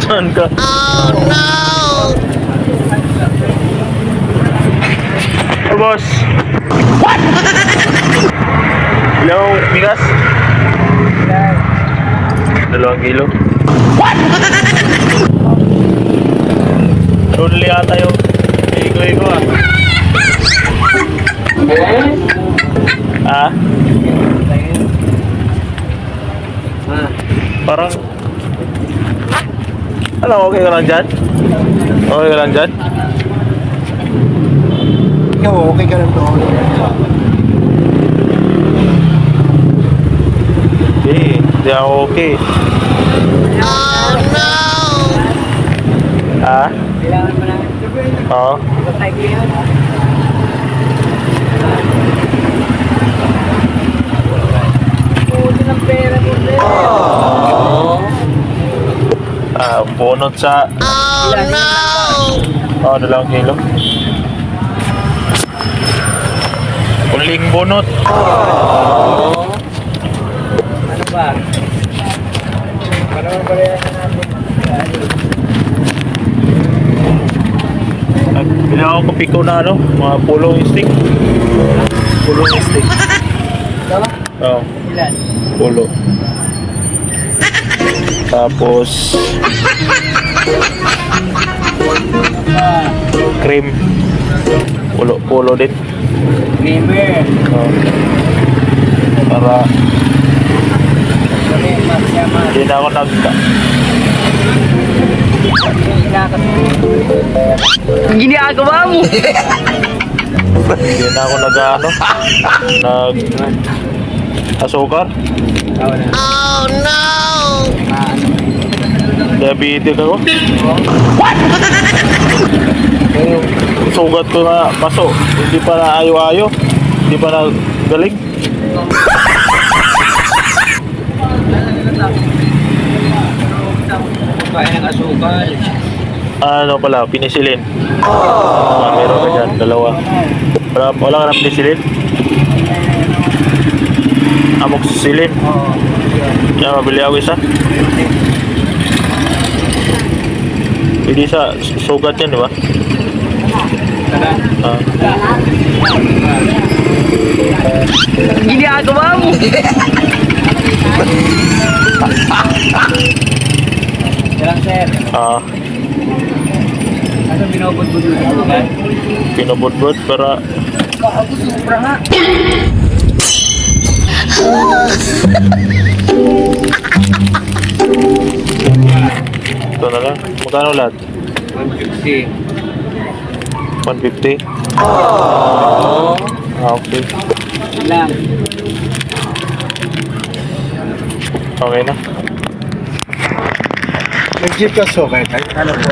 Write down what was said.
Saan ka? Oh no! Oh, boss. What? Hello, bigas? 2 kilo. What? Only ata yung igo-igo ah. Ah? Parang ano, okay ka lang dyan? Okay ka lang dyan? Ikaw, okay ka lang doon. Hindi ako okay. Oh no! Ah? Kailangan mo lang. Oo. Patay ko yan. Puti ng pera mo rin. Ah, bunot sa... Oh no! 2 kilo. Uling bunot. Ano ba? Para mabayaran natin. Bili ako kapiko na ano, mga pulong stick. Pulong stick. Ito? Oo, Ilan? pulo. Tapos cream. Pulo din. Gamer. Oo. Para Sorry, magsama. hindi na ako Ginagawa mo? hindi na ako asukar. Oh no! Diabetes ako. What? Sugat ko na paso. Hindi pa na ayo-ayo. Hindi pa na galing. Kain ng asukal. Ano pala, penicillin. Meron ka dyan, 2. Wala ka na penicillin? Amoxicillin. Oo. Yan, mabili ako isa. Hindi sa sugat yan, di ba? Ah. Ginagawa mo? Yan, sir. Ah, Ano binubod-bud mo sa lugar? pinubudbud para Ako sobra nga. ito na lang. Magkano lahat? 150. 150? Ah, okay. Lang. Okay na. Nag-jeep ka so, kahit ano po?